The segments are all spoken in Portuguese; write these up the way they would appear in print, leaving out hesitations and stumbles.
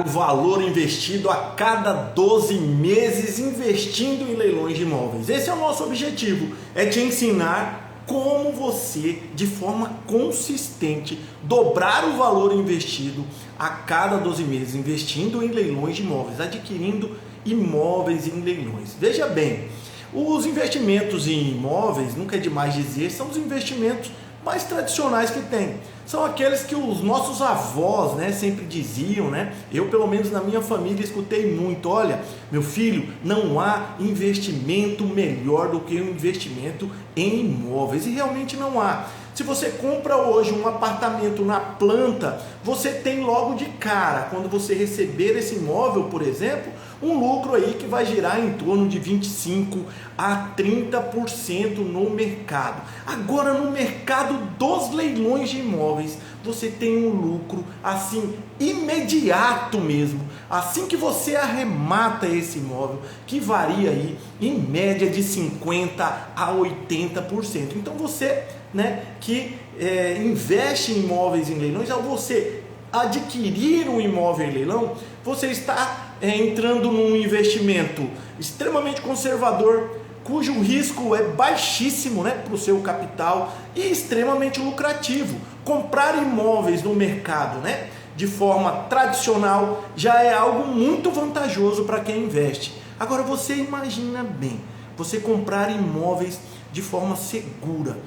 o valor investido a cada 12 meses investindo em leilões de imóveis. Esse é o nosso objetivo, é te ensinar como você, de forma consistente, dobrar o valor investido a cada 12 meses investindo em leilões de imóveis, adquirindo imóveis em leilões. Veja bem, os investimentos em imóveis, nunca é demais dizer, são os investimentos mais tradicionais que tem. São aqueles que os nossos avós, sempre diziam, Eu, pelo menos na minha família, escutei muito. Olha, meu filho, não há investimento melhor do que o investimento em imóveis. E realmente não há. Se você compra hoje um apartamento na planta, você tem logo de cara, quando você receber esse imóvel, por exemplo, um lucro aí que vai girar em torno de 25% a 30% no mercado. Agora, no mercado dos leilões de imóveis, você tem um lucro assim imediato mesmo, assim que você arremata esse imóvel, que varia aí em média de 50% a 80%. Então você, que investe em imóveis em leilões, ao você adquirir um imóvel em leilão, você está entrando num investimento extremamente conservador, cujo risco é baixíssimo para o seu capital e extremamente lucrativo. Comprar imóveis no mercado de forma tradicional já é algo muito vantajoso para quem investe. Agora você imagina bem, você comprar imóveis de forma segura,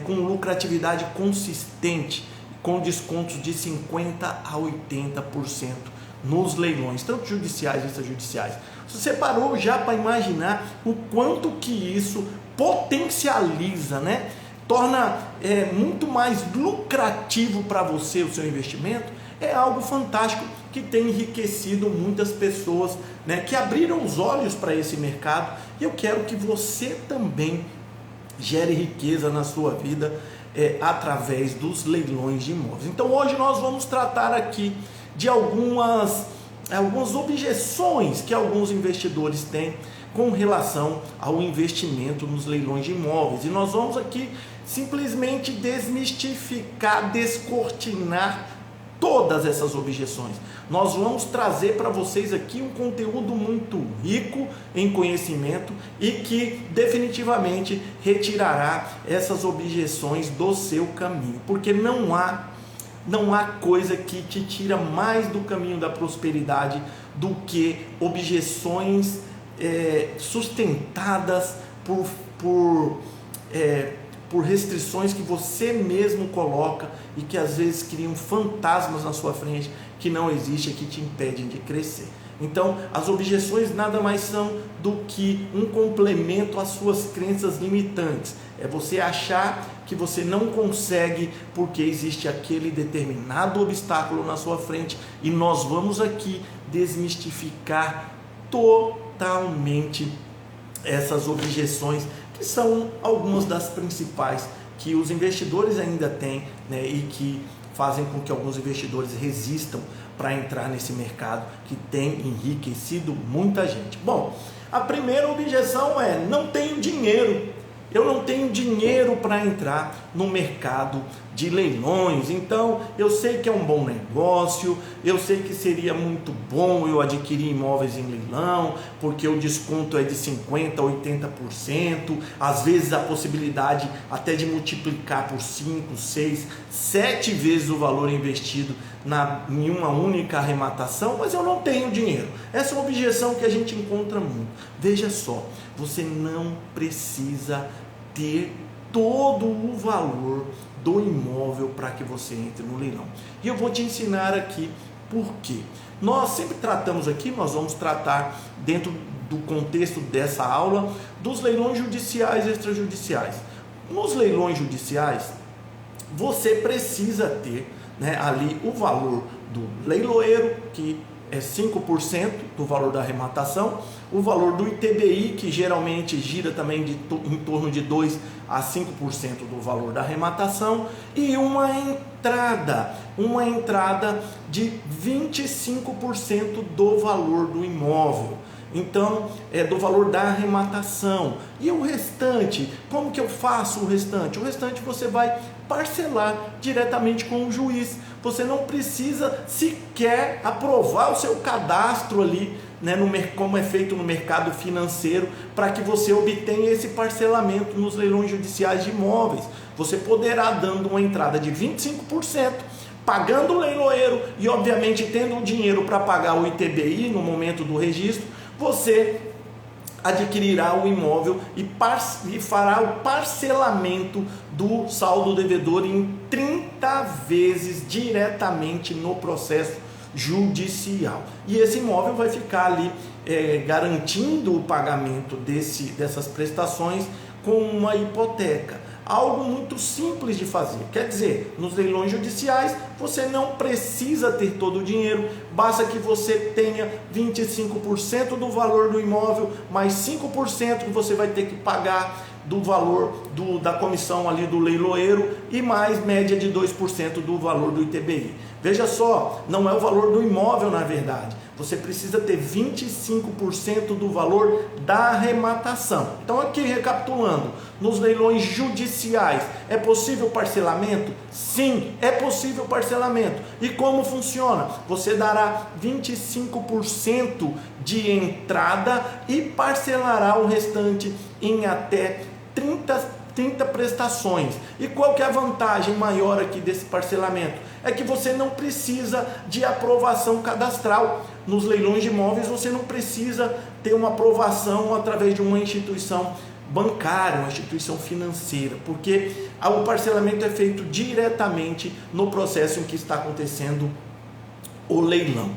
com lucratividade consistente, com descontos de 50% a 80% nos leilões, tanto judiciais e extrajudiciais. Você parou já para imaginar o quanto que isso potencializa, torna muito mais lucrativo para você o seu investimento? É algo fantástico que tem enriquecido muitas pessoas, que abriram os olhos para esse mercado, e eu quero que você também gere riqueza na sua vida através dos leilões de imóveis. Então hoje nós vamos tratar aqui de algumas objeções que alguns investidores têm com relação ao investimento nos leilões de imóveis. E nós vamos aqui simplesmente desmistificar, descortinar todas essas objeções. Nós vamos trazer para vocês aqui um conteúdo muito rico em conhecimento e que definitivamente retirará essas objeções do seu caminho, porque não há coisa que te tira mais do caminho da prosperidade do que objeções sustentadas por restrições que você mesmo coloca e que às vezes criam fantasmas na sua frente que não existem e que te impedem de crescer. Então, as objeções nada mais são do que um complemento às suas crenças limitantes. É você achar que você não consegue porque existe aquele determinado obstáculo na sua frente, e nós vamos aqui desmistificar totalmente essas objeções, que são algumas das principais que os investidores ainda têm, e que fazem com que alguns investidores resistam para entrar nesse mercado que tem enriquecido muita gente. Bom, a primeira objeção é: não tenho dinheiro. Eu não tenho dinheiro para entrar no mercado de leilões. Então, eu sei que é um bom negócio, eu sei que seria muito bom eu adquirir imóveis em leilão, porque o desconto é de 50% a 80%, às vezes a possibilidade até de multiplicar por 5, 6, 7 vezes o valor investido em uma única arrematação, mas eu não tenho dinheiro. Essa é uma objeção que a gente encontra muito. Veja só, você não precisa ter todo o valor do imóvel para que você entre no leilão. E eu vou te ensinar aqui por quê. Nós sempre tratamos aqui, nós vamos tratar dentro do contexto dessa aula dos leilões judiciais e extrajudiciais. Nos leilões judiciais, você precisa ter ali o valor do leiloeiro, que é 5% do valor da arrematação, o valor do ITBI, que geralmente gira também em torno de 2% a 5% do valor da arrematação, e uma uma entrada de 25% do valor do imóvel. Então, do valor da arrematação. E o restante, como que eu faço o restante? O restante você vai parcelar diretamente com o juiz. Você não precisa sequer aprovar o seu cadastro ali, né, como é feito no mercado financeiro, para que você obtenha esse parcelamento nos leilões judiciais de imóveis. Você poderá, dando uma entrada de 25%, pagando o leiloeiro e, obviamente, tendo o dinheiro para pagar o ITBI no momento do registro, você adquirirá o imóvel e fará o parcelamento do saldo devedor em 30 vezes diretamente no processo judicial. E esse imóvel vai ficar ali garantindo o pagamento dessas prestações com uma hipoteca. Algo muito simples de fazer. Quer dizer, nos leilões judiciais você não precisa ter todo o dinheiro, basta que você tenha 25% do valor do imóvel, mais 5% que você vai ter que pagar do valor da comissão ali do leiloeiro e mais média de 2% do valor do ITBI. Veja só, não é o valor do imóvel na verdade, você precisa ter 25% do valor da arrematação. Então aqui recapitulando, nos leilões judiciais é possível parcelamento? Sim, é possível parcelamento. E como funciona? Você dará 25% de entrada e parcelará o restante em até 30 prestações. E qual que é a vantagem maior aqui desse parcelamento? É que você não precisa de aprovação cadastral. Nos leilões de imóveis você não precisa ter uma aprovação através de uma instituição bancária, uma instituição financeira, porque o parcelamento é feito diretamente no processo em que está acontecendo o leilão.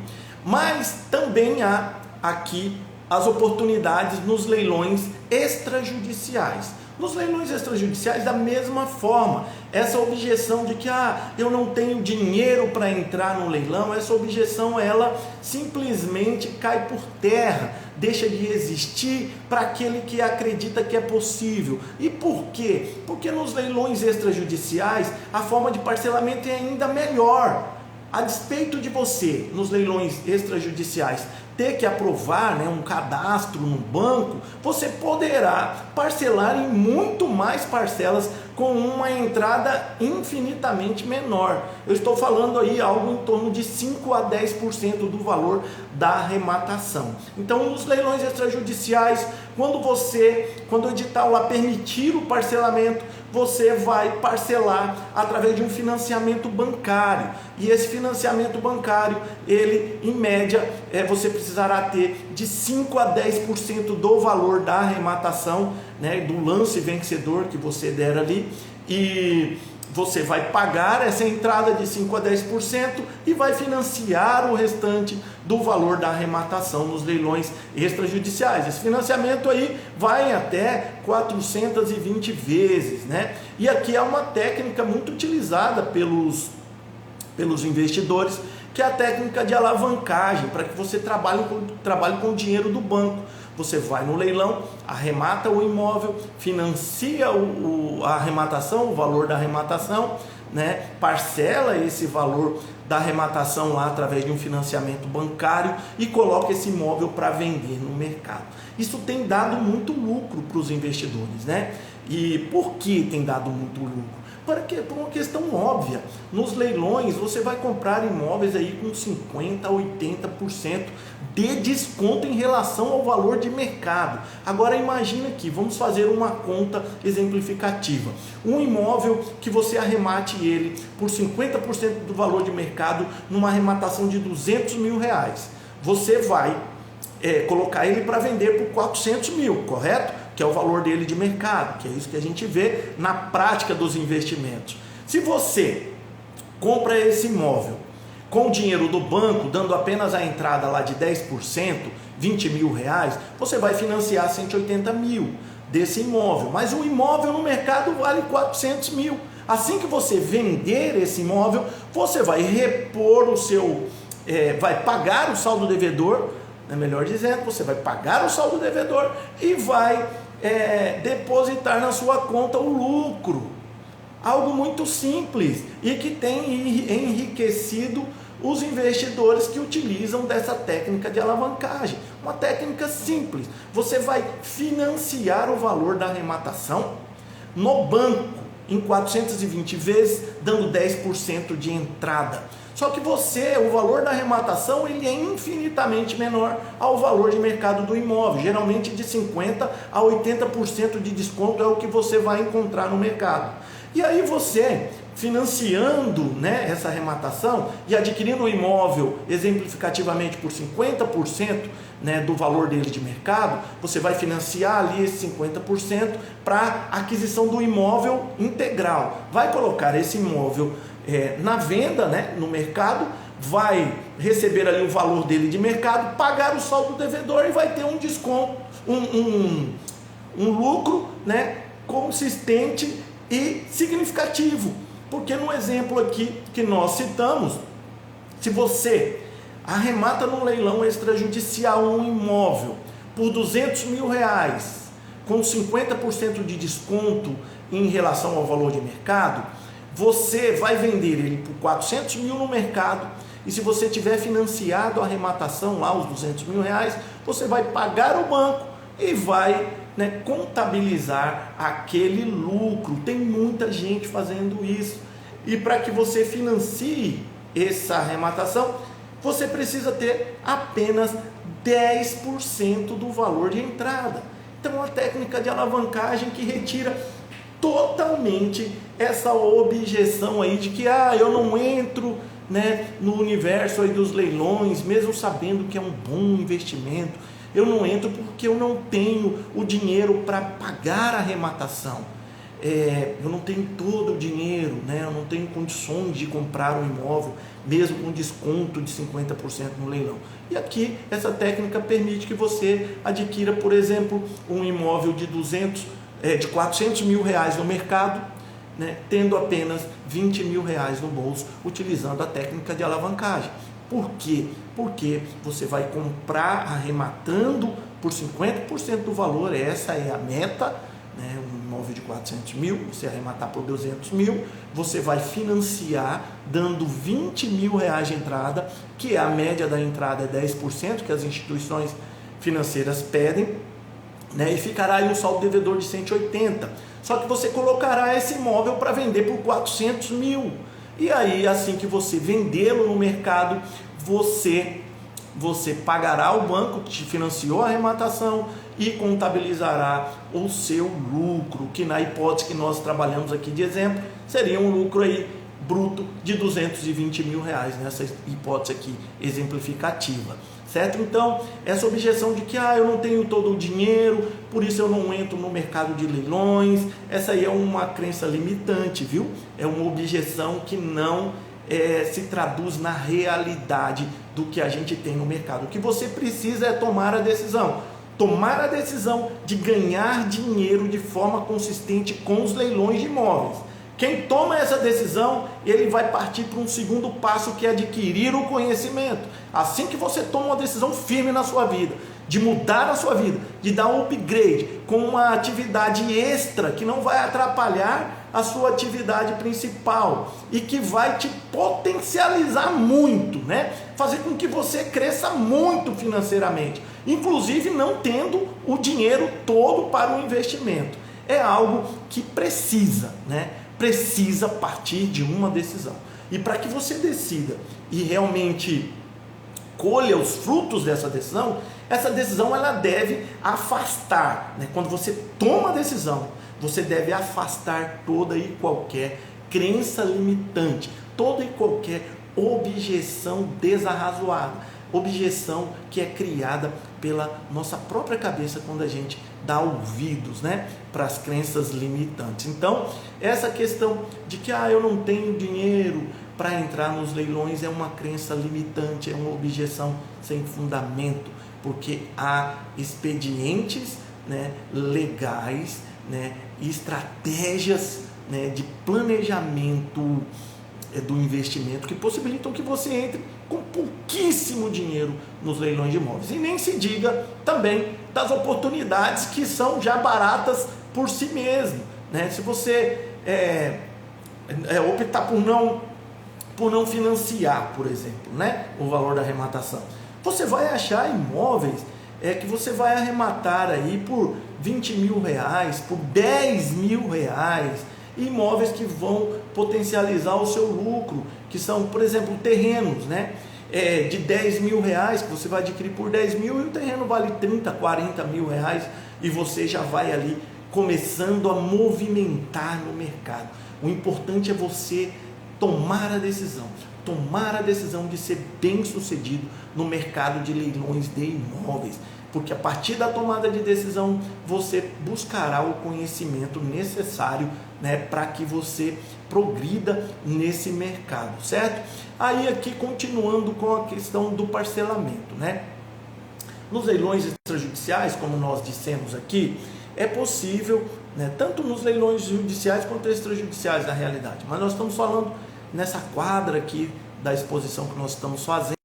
Mas também há aqui as oportunidades nos leilões extrajudiciais. Nos leilões extrajudiciais, da mesma forma, essa objeção de que eu não tenho dinheiro para entrar no leilão, essa objeção ela simplesmente cai por terra, deixa de existir para aquele que acredita que é possível. E por quê? Porque nos leilões extrajudiciais a forma de parcelamento é ainda melhor. A despeito de você, nos leilões extrajudiciais, ter que aprovar um cadastro no banco, você poderá parcelar em muito mais parcelas com uma entrada infinitamente menor. Eu estou falando aí algo em torno de 5 a 10% do valor da arrematação. Então, nos leilões extrajudiciais, quando o edital lá permitir o parcelamento, você vai parcelar através de um financiamento bancário. E esse financiamento bancário, ele, em média, você precisará ter de 5 a 10% do valor da arrematação, do lance vencedor que você der ali, e você vai pagar essa entrada de 5 a 10% e vai financiar o restante do valor da arrematação nos leilões extrajudiciais. Esse financiamento aí vai até 420 vezes, E aqui é uma técnica muito utilizada pelos investidores, que é a técnica de alavancagem, para que você trabalhe com o dinheiro do banco. Você vai no leilão, arremata o imóvel, financia a arrematação, o valor da arrematação, parcela esse valor da arrematação lá através de um financiamento bancário e coloca esse imóvel para vender no mercado. Isso tem dado muito lucro para os investidores, E por que tem dado muito lucro? Por uma questão óbvia. Nos leilões você vai comprar imóveis aí com 50% a 80% de desconto em relação ao valor de mercado. Agora imagina aqui, vamos fazer uma conta exemplificativa. Um imóvel que você arremate ele por 50% do valor de mercado numa arrematação de R$200 mil. Você vai colocar ele para vender por 400 mil, correto? Que é o valor dele de mercado, que é isso que a gente vê na prática dos investimentos. Se você compra esse imóvel com o dinheiro do banco, dando apenas a entrada lá de 10%, R$20 mil, você vai financiar 180 mil desse imóvel, mas o imóvel no mercado vale 400 mil. Assim que você vender esse imóvel, você vai repor vai pagar o saldo devedor, melhor dizendo, você vai pagar o saldo devedor e vai depositar na sua conta o lucro. Algo muito simples e que tem enriquecido os investidores que utilizam dessa técnica de alavancagem. Uma técnica simples. Você vai financiar o valor da arrematação no banco em 420 vezes, dando 10% de entrada. Só que o valor da arrematação, ele é infinitamente menor ao valor de mercado do imóvel. Geralmente de 50% a 80% de desconto é o que você vai encontrar no mercado. E aí você, financiando, né, essa arrematação e adquirindo o imóvel exemplificativamente por 50%, né, do valor dele de mercado, você vai financiar ali esse 50% para aquisição do imóvel integral. Vai colocar esse imóvel na venda, né, no mercado, vai receber ali o valor dele de mercado, pagar o saldo devedor e vai ter um desconto, um lucro, né, consistente e significativo. Porque no exemplo aqui que nós citamos, se você arremata num leilão extrajudicial um imóvel por R$200 mil, com 50% de desconto em relação ao valor de mercado, você vai vender ele por 400 mil no mercado, e se você tiver financiado a arrematação lá, os R$200 mil, você vai pagar o banco e vai, né, contabilizar aquele lucro. Tem muita gente fazendo isso. E para que você financie essa arrematação, você precisa ter apenas 10% do valor de entrada. Então, uma técnica de alavancagem que retira totalmente essa objeção aí de que eu não entro, né, no universo aí dos leilões, mesmo sabendo que é um bom investimento. Eu não entro porque eu não tenho o dinheiro para pagar a arrematação. Eu não tenho todo o dinheiro, né? Eu não tenho condições de comprar um imóvel, mesmo com desconto de 50% no leilão. E aqui, essa técnica permite que você adquira, por exemplo, um imóvel de 400 mil reais no mercado, né, tendo apenas 20 mil reais no bolso, utilizando a técnica de alavancagem. Por quê? Porque você vai comprar arrematando por 50% do valor, essa é a meta, né, um imóvel de 400 mil, você arrematar por 200 mil, você vai financiar dando 20 mil reais de entrada, que a média da entrada é 10%, que as instituições financeiras pedem, né, e ficará aí um saldo devedor de 180. Só que você colocará esse imóvel para vender por 400 mil. E aí, assim que você vendê-lo no mercado, você pagará ao banco que te financiou a arrematação e contabilizará o seu lucro, que na hipótese que nós trabalhamos aqui de exemplo, seria um lucro aí bruto de 220 mil reais, nessa hipótese aqui exemplificativa. Certo? Então, essa objeção de que eu não tenho todo o dinheiro, por isso eu não entro no mercado de leilões, essa aí é uma crença limitante, viu? É uma objeção que não se traduz na realidade do que a gente tem no mercado. O que você precisa é tomar a decisão. Tomar a decisão de ganhar dinheiro de forma consistente com os leilões de imóveis. Quem toma essa decisão, ele vai partir para um segundo passo, que é adquirir o conhecimento. Assim que você toma uma decisão firme na sua vida, de mudar a sua vida, de dar um upgrade com uma atividade extra que não vai atrapalhar a sua atividade principal e que vai te potencializar muito, né? Fazer com que você cresça muito financeiramente, inclusive não tendo o dinheiro todo para o investimento. É algo que precisa, né? Precisa partir de uma decisão. E para que você decida e realmente colha os frutos dessa decisão, essa decisão ela deve afastar, né? Quando você toma a decisão, você deve afastar toda e qualquer crença limitante, toda e qualquer objeção desarrazoada, objeção que é criada pela nossa própria cabeça quando a gente dá ouvidos, né, para as crenças limitantes. Então, essa questão de que eu não tenho dinheiro para entrar nos leilões é uma crença limitante, é uma objeção sem fundamento, porque há expedientes, né, legais, né, estratégias, né, de planejamento do investimento que possibilitam que você entre com pouquíssimo dinheiro nos leilões de imóveis. E nem se diga também das oportunidades que são já baratas por si mesmo, né? Se você optar por não financiar, por exemplo, né, o valor da arrematação. Você vai achar imóveis que você vai arrematar aí por 20 mil reais, por 10 mil reais, imóveis que vão potencializar o seu lucro, que são, por exemplo, terrenos, né, de 10 mil reais, que você vai adquirir por 10 mil, e o terreno vale 30, 40 mil reais, e você já vai ali começando a movimentar no mercado. O importante é você tomar a decisão de ser bem sucedido no mercado de leilões de imóveis, porque a partir da tomada de decisão você buscará o conhecimento necessário, né, para que você progrida nesse mercado, certo? Aí aqui continuando com a questão do parcelamento, né? Nos leilões extrajudiciais, como nós dissemos aqui, é possível, né, tanto nos leilões judiciais quanto extrajudiciais na realidade, mas nós estamos falando nessa quadra aqui da exposição que nós estamos fazendo,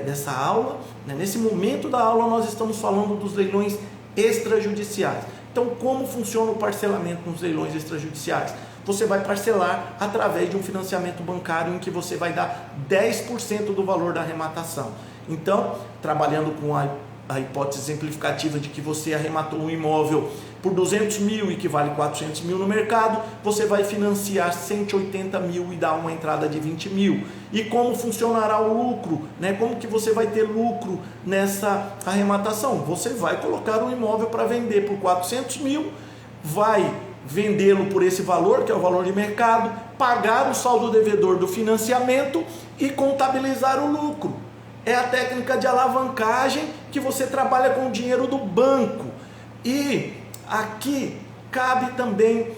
dessa aula, né, nesse momento da aula nós estamos falando dos leilões extrajudiciais. Então, como funciona o parcelamento nos leilões extrajudiciais? Você vai parcelar através de um financiamento bancário em que você vai dar 10% do valor da arrematação. Então, trabalhando com a hipótese exemplificativa de que você arrematou um imóvel por 200 mil e que vale 400 mil no mercado, você vai financiar 180 mil e dar uma entrada de 20 mil. E como funcionará o lucro, né? Como que você vai ter lucro nessa arrematação? Você vai colocar um imóvel para vender por 400 mil, vai vendê-lo por esse valor, que é o valor de mercado, pagar o saldo devedor do financiamento e contabilizar o lucro. É a técnica de alavancagem que você trabalha com o dinheiro do banco. E aqui cabe também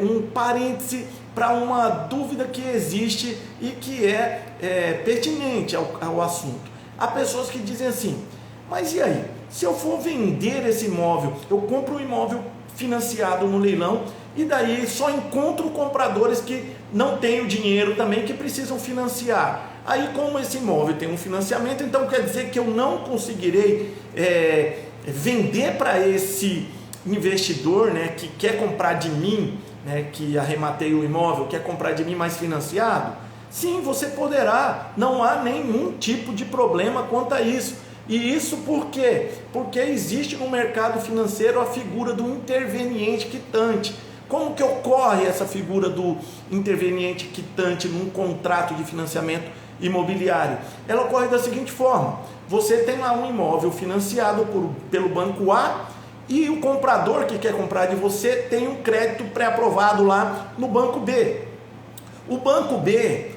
um parêntese para uma dúvida que existe e que é pertinente ao assunto. Há pessoas que dizem assim, mas e aí? Se eu for vender esse imóvel, eu compro um imóvel financiado no leilão e daí só encontro compradores que não têm o dinheiro também, que precisam financiar. Aí, como esse imóvel tem um financiamento, então quer dizer que eu não conseguirei vender para esse investidor, né, que quer comprar de mim, né, que arrematei o imóvel, quer comprar de mim mais financiado? Sim, você poderá, não há nenhum tipo de problema quanto a isso. E isso por quê? Porque existe no mercado financeiro a figura do interveniente quitante. Como que ocorre essa figura do interveniente quitante num contrato de financiamento imobiliário? Ela ocorre da seguinte forma: você tem lá um imóvel financiado pelo banco A e o comprador que quer comprar de você tem um crédito pré-aprovado lá no banco B. O banco B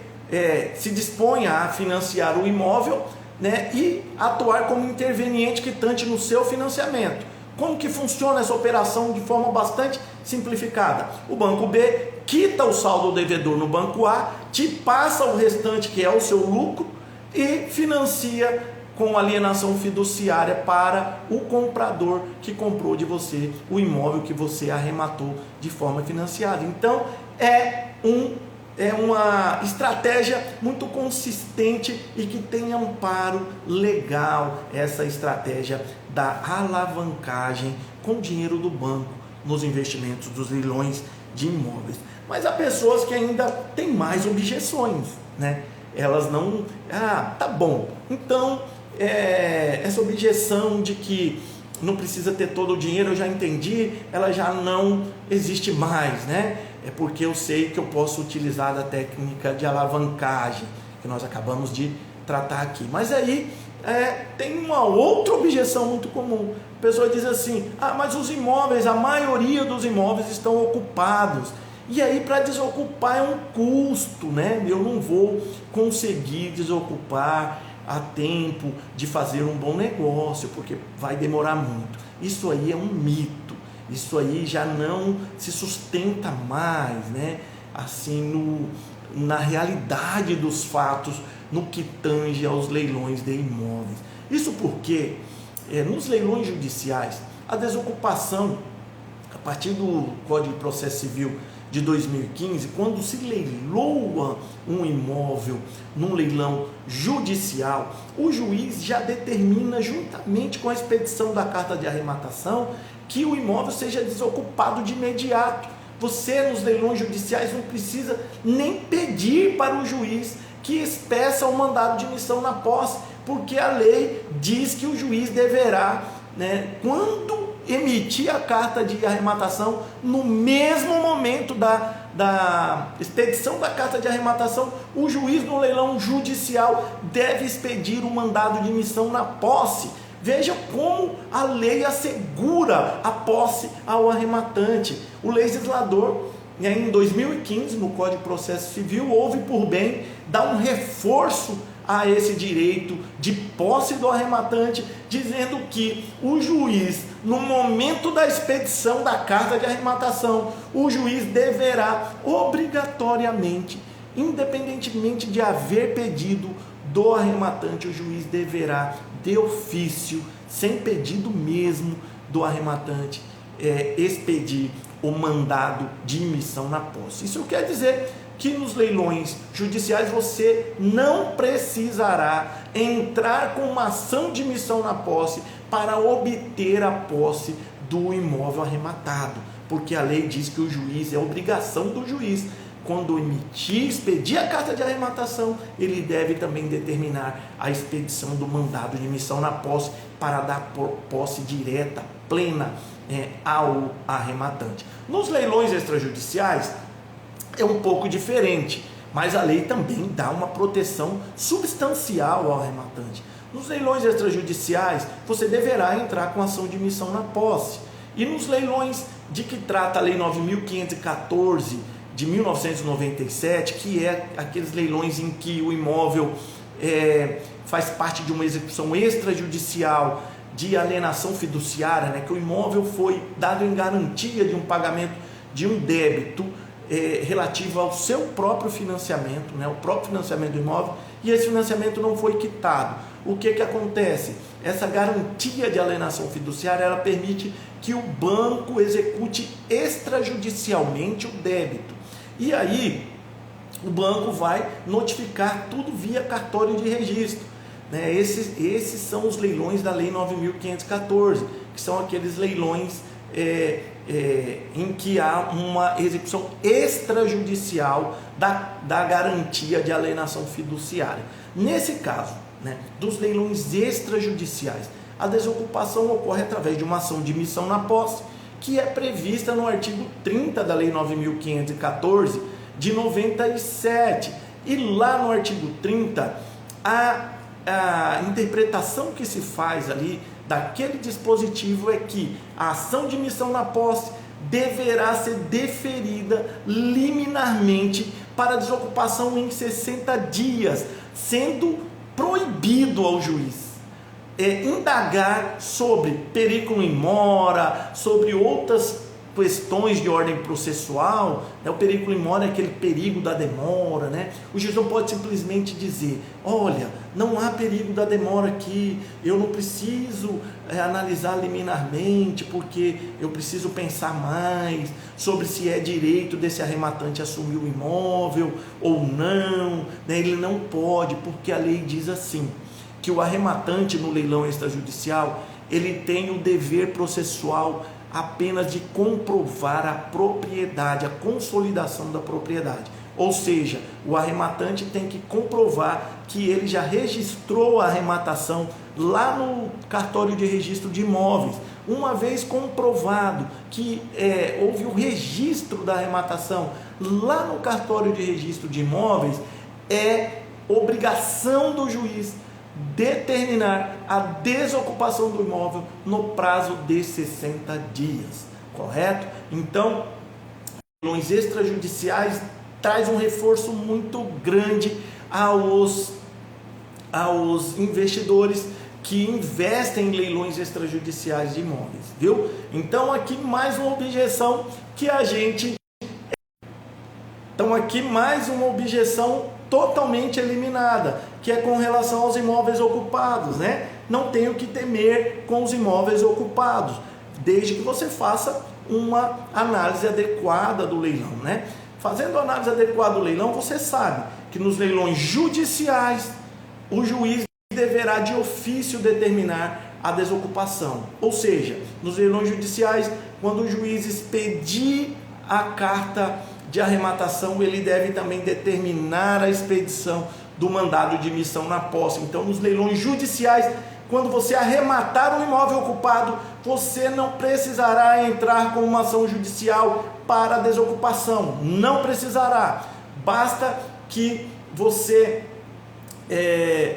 se dispõe a financiar o imóvel, né, e atuar como interveniente quitante no seu financiamento. Como que funciona essa operação de forma bastante simplificada? O banco B quita o saldo devedor no banco A, te passa o restante, que é o seu lucro, e financia com alienação fiduciária para o comprador que comprou de você o imóvel que você arrematou de forma financiada. Então, é uma estratégia muito consistente e que tem amparo legal, essa estratégia da alavancagem com dinheiro do banco nos investimentos dos leilões de imóveis. Mas há pessoas que ainda têm mais objeções, né? Elas não... tá bom, então essa objeção de que não precisa ter todo o dinheiro, eu já entendi, ela já não existe mais, né? É porque eu sei que eu posso utilizar da técnica de alavancagem, que nós acabamos de tratar aqui. Mas aí tem uma outra objeção muito comum. A pessoa diz assim, mas os imóveis, a maioria dos imóveis estão ocupados. E aí, para desocupar é um custo, né? Eu não vou conseguir desocupar a tempo de fazer um bom negócio, porque vai demorar muito. Isso aí é um mito. Isso aí já não se sustenta mais, né? Assim, na realidade dos fatos, no que tange aos leilões de imóveis. Isso porque, nos leilões judiciais, a desocupação, a partir do Código de Processo Civil de 2015, quando se leiloa um imóvel num leilão judicial, o juiz já determina, juntamente com a expedição da carta de arrematação, que o imóvel seja desocupado de imediato, Você nos leilões judiciais não precisa nem pedir para o juiz que expeça o mandado de missão na posse, porque a lei diz que o juiz deverá, quando emitir a carta de arrematação, no mesmo momento da expedição da carta de arrematação, o juiz no leilão judicial deve expedir o mandado de missão na posse. Veja como a lei assegura a posse ao arrematante. O legislador, em 2015, no Código de Processo Civil, houve por bem dar um reforço a esse direito de posse do arrematante, dizendo que o juiz, no momento da expedição da carta de arrematação, o juiz deverá obrigatoriamente, independentemente de haver pedido do arrematante, o juiz deverá, de ofício, sem pedido mesmo do arrematante, expedir o mandado de imissão na posse. Isso quer dizer que nos leilões judiciais você não precisará entrar com uma ação de imissão na posse para obter a posse do imóvel arrematado, porque a lei diz que o juiz, é obrigação do juiz, quando expedir a carta de arrematação, ele deve também determinar a expedição do mandado de imissão na posse para dar posse direta, plena, ao arrematante. Nos leilões extrajudiciais é um pouco diferente, mas a lei também dá uma proteção substancial ao arrematante. Nos leilões extrajudiciais, você deverá entrar com ação de imissão na posse. E nos leilões de que trata a Lei 9.514 de 1997, que é aqueles leilões em que o imóvel faz parte de uma execução extrajudicial de alienação fiduciária, que o imóvel foi dado em garantia de um pagamento de um débito relativo ao seu próprio financiamento, o próprio financiamento do imóvel, e esse financiamento não foi quitado. O que acontece? Essa garantia de alienação fiduciária, ela permite que o banco execute extrajudicialmente o débito. E aí, o banco vai notificar tudo via cartório de registro. Esses são os leilões da Lei 9.514, que são aqueles leilões em que há uma execução extrajudicial da garantia de alienação fiduciária. Nesse caso, dos leilões extrajudiciais, a desocupação ocorre através de uma ação de imissão na posse, que é prevista no artigo 30 da Lei 9.514 de 97. E lá no artigo 30, a interpretação que se faz ali daquele dispositivo é que a ação de imissão na posse deverá ser deferida liminarmente para desocupação em 60 dias, sendo proibido ao juiz indagar sobre periculum in mora, sobre outras questões de ordem processual. O periculum in mora é aquele perigo da demora, O juiz não pode simplesmente dizer: olha, não há perigo da demora aqui, eu não preciso analisar liminarmente, porque eu preciso pensar mais sobre se é direito desse arrematante assumir o imóvel ou não. Ele não pode, porque a lei diz assim, que o arrematante no leilão extrajudicial, ele tem o dever processual apenas de comprovar a propriedade, a consolidação da propriedade. Ou seja, o arrematante tem que comprovar que ele já registrou a arrematação lá no cartório de registro de imóveis. Uma vez comprovado que houve o registro da arrematação lá no cartório de registro de imóveis, é obrigação do juiz determinar a desocupação do imóvel no prazo de 60 dias, correto? Então, leilões extrajudiciais traz um reforço muito grande aos investidores que investem em leilões extrajudiciais de imóveis, viu? Então, aqui mais uma objeção que a gente... Então, aqui mais uma objeção totalmente eliminada, que é com relação aos imóveis ocupados, Não tem o que temer com os imóveis ocupados, desde que você faça uma análise adequada do leilão, Fazendo a análise adequada do leilão, você sabe que nos leilões judiciais, o juiz deverá de ofício determinar a desocupação. Ou seja, nos leilões judiciais, quando o juiz expedir a carta de arrematação, ele deve também determinar a expedição do mandado de missão na posse. Então, nos leilões judiciais, quando você arrematar um imóvel ocupado, você não precisará entrar com uma ação judicial para desocupação. Não precisará. Basta que você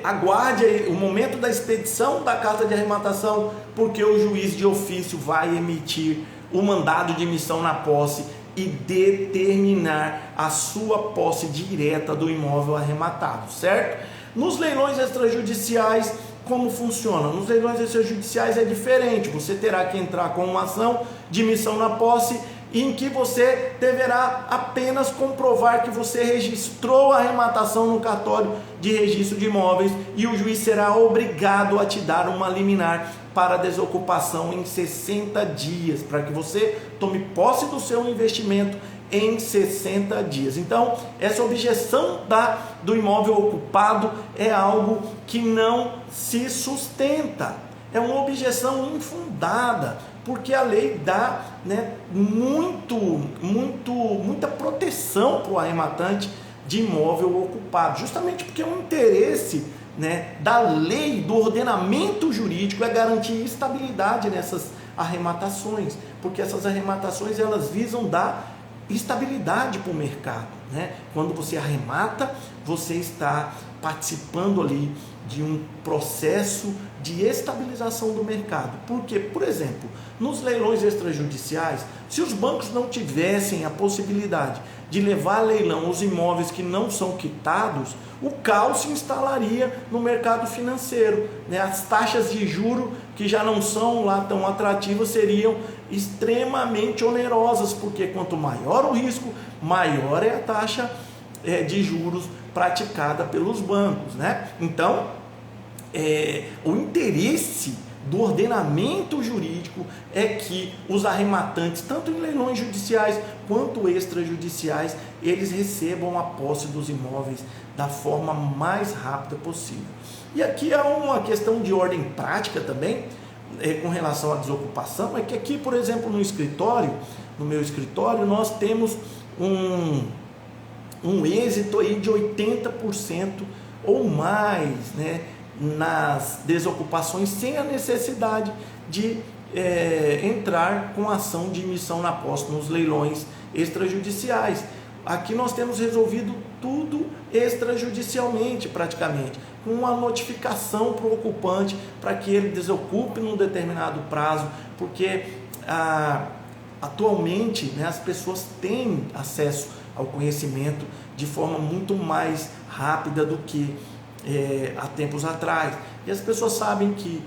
aguarde o momento da expedição da carta de arrematação, porque o juiz de ofício vai emitir o mandado de missão na posse e determinar a sua posse direta do imóvel arrematado, certo? Nos leilões extrajudiciais, como funciona? Nos leilões extrajudiciais é diferente, você terá que entrar com uma ação de missão na posse, em que você deverá apenas comprovar que você registrou a arrematação no cartório de registro de imóveis, e o juiz será obrigado a te dar uma liminar para desocupação em 60 dias, para que você tome posse do seu investimento em 60 dias. Então, essa objeção do imóvel ocupado é algo que não se sustenta, é uma objeção infundada, porque a lei dá muita proteção para o arrematante de imóvel ocupado, justamente porque o interesse da lei, do ordenamento jurídico, é garantir estabilidade nessas arrematações, porque essas arrematações elas visam dar estabilidade para o mercado. Quando você arremata, você está participando ali de um processo de estabilização do mercado. Porque, por exemplo, nos leilões extrajudiciais, se os bancos não tivessem a possibilidade de levar a leilão os imóveis que não são quitados, o caos se instalaria no mercado financeiro. As taxas de juros, que já não são lá tão atrativas, seriam extremamente onerosas, porque quanto maior o risco, maior é a taxa de juros praticada pelos bancos. Então, o interesse do ordenamento jurídico é que os arrematantes, tanto em leilões judiciais quanto extrajudiciais, eles recebam a posse dos imóveis da forma mais rápida possível. E aqui há uma questão de ordem prática também, com relação à desocupação, é que aqui, por exemplo, no meu escritório, nós temos um êxito aí de 80% ou mais, nas desocupações, sem a necessidade de entrar com ação de missão na posse nos leilões extrajudiciais. Aqui nós temos resolvido tudo extrajudicialmente, praticamente, com uma notificação para o ocupante para que ele desocupe num determinado prazo, porque atualmente as pessoas têm acesso ao conhecimento de forma muito mais rápida do que há tempos atrás, e as pessoas sabem que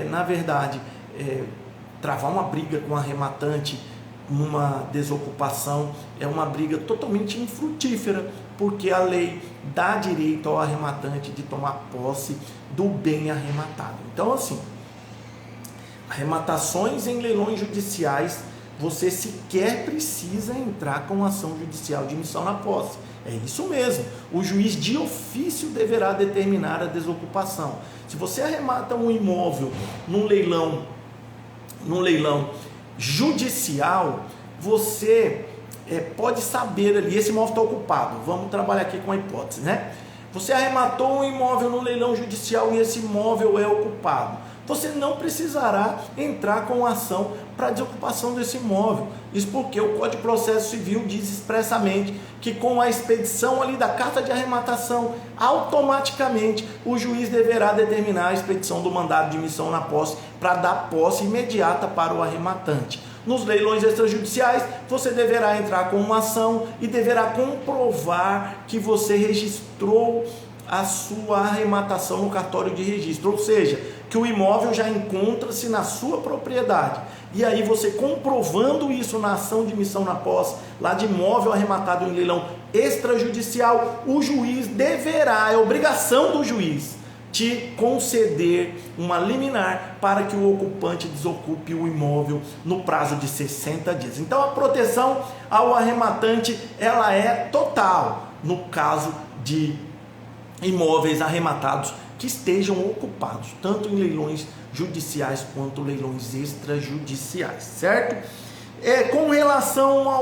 na verdade travar uma briga com o arrematante numa desocupação é uma briga totalmente infrutífera, porque a lei dá direito ao arrematante de tomar posse do bem arrematado. Então, assim, arrematações em leilões judiciais, você sequer precisa entrar com ação judicial de missão na posse. É isso mesmo, o juiz de ofício deverá determinar a desocupação. Se você arremata um imóvel num leilão judicial, você pode saber ali, esse imóvel está ocupado, vamos trabalhar aqui com a hipótese, Você arrematou um imóvel no leilão judicial e esse imóvel é ocupado. Você não precisará entrar com ação para desocupação desse imóvel. Isso porque o Código de Processo Civil diz expressamente que com a expedição ali da carta de arrematação, automaticamente o juiz deverá determinar a expedição do mandado de missão na posse para dar posse imediata para o arrematante. Nos leilões extrajudiciais, você deverá entrar com uma ação e deverá comprovar que você registrou a sua arrematação no cartório de registro, ou seja, que o imóvel já encontra-se na sua propriedade. E aí você comprovando isso na ação de missão na posse, lá de imóvel arrematado em leilão extrajudicial, o juiz deverá, é obrigação do juiz, te conceder uma liminar para que o ocupante desocupe o imóvel no prazo de 60 dias. Então a proteção ao arrematante, ela é total no caso de imóveis arrematados que estejam ocupados, tanto em leilões judiciais quanto leilões extrajudiciais, certo? Com relação a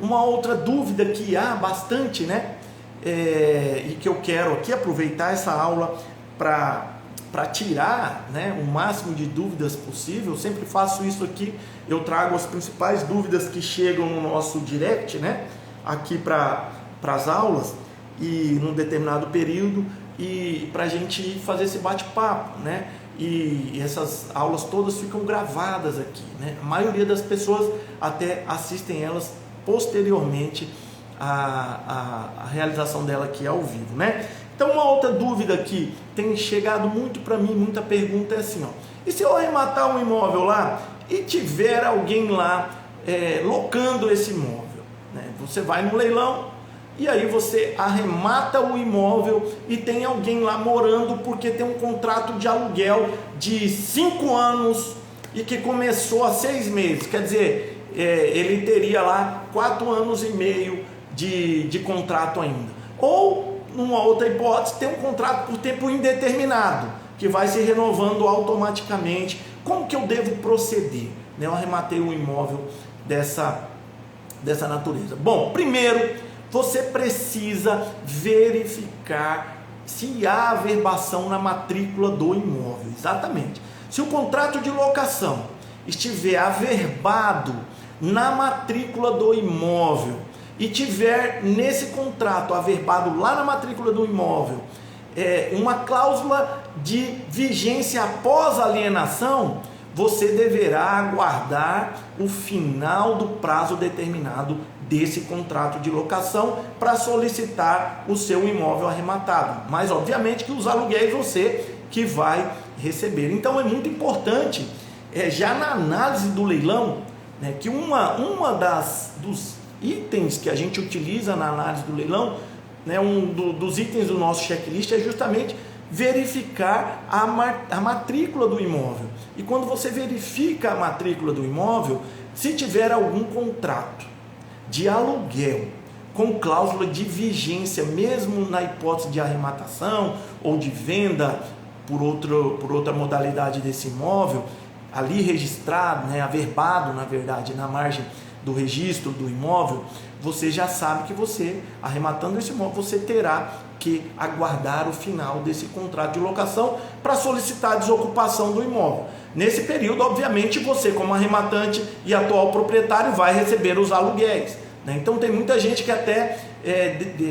uma outra dúvida que há bastante, né? E que eu quero aqui aproveitar essa aula para tirar, né, o máximo de dúvidas possível. Eu sempre faço isso aqui, eu trago as principais dúvidas que chegam no nosso direct, né, aqui para as aulas e num determinado período, e para a gente fazer esse bate-papo, né? E essas aulas todas ficam gravadas aqui, né? A maioria das pessoas até assistem elas posteriormente a realização dela aqui ao vivo, né? Então, uma outra dúvida que tem chegado muito para mim, muita pergunta, é assim, ó: e se eu arrematar um imóvel lá e tiver alguém lá locando esse imóvel, né? Você vai no leilão e aí você arremata o imóvel e tem alguém lá morando porque tem um contrato de aluguel de 5 anos e que começou há 6 meses, quer dizer, ele teria lá 4 anos e meio de contrato ainda. Ou, numa outra hipótese, tem um contrato por tempo indeterminado, que vai se renovando automaticamente. Como que eu devo proceder? Eu arrematei um imóvel dessa natureza. Bom, primeiro, você precisa verificar se há averbação na matrícula do imóvel. Exatamente. Se o contrato de locação estiver averbado na matrícula do imóvel e tiver nesse contrato averbado lá na matrícula do imóvel uma cláusula de vigência após alienação, você deverá aguardar o final do prazo determinado desse contrato de locação para solicitar o seu imóvel arrematado. Mas obviamente que os aluguéis você que vai receber. Então é muito importante, já na análise do leilão, né, que uma dos itens que a gente utiliza na análise do leilão, né, dos itens do nosso checklist é justamente verificar a matrícula do imóvel. E quando você verifica a matrícula do imóvel, se tiver algum contrato de aluguel com cláusula de vigência, mesmo na hipótese de arrematação ou de venda por outra modalidade desse imóvel, ali registrado, né, averbado, na verdade, na margem do registro do imóvel, você já sabe que você, arrematando esse imóvel, você terá que aguardar o final desse contrato de locação para solicitar a desocupação do imóvel. Nesse período, obviamente, você, como arrematante e atual proprietário, vai receber os aluguéis, né? Então tem muita gente que até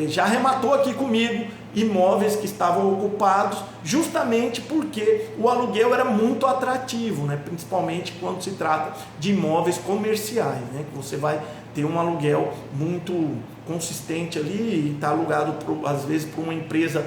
já arrematou aqui comigo imóveis que estavam ocupados justamente porque o aluguel era muito atrativo, né? Principalmente quando se trata de imóveis comerciais, né? Que você vai ter um aluguel muito consistente ali e está alugado às vezes por uma empresa,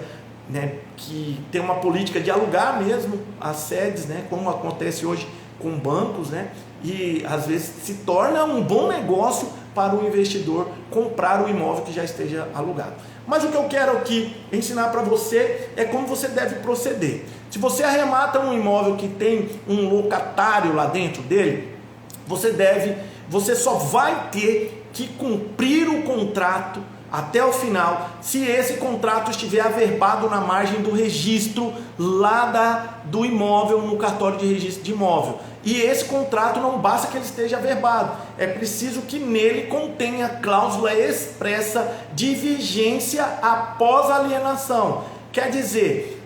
né, que tem uma política de alugar mesmo as sedes, né, como acontece hoje com bancos, né, e às vezes se torna um bom negócio para o investidor comprar o imóvel que já esteja alugado. Mas o que eu quero aqui ensinar para você é como você deve proceder. Se você arremata um imóvel que tem um locatário lá dentro dele, você só vai ter que cumprir o contrato até o final, se esse contrato estiver averbado na margem do registro lá do imóvel, no cartório de registro de imóvel. E esse contrato não basta que ele esteja averbado, é preciso que nele contenha cláusula expressa de vigência após a alienação. Quer dizer,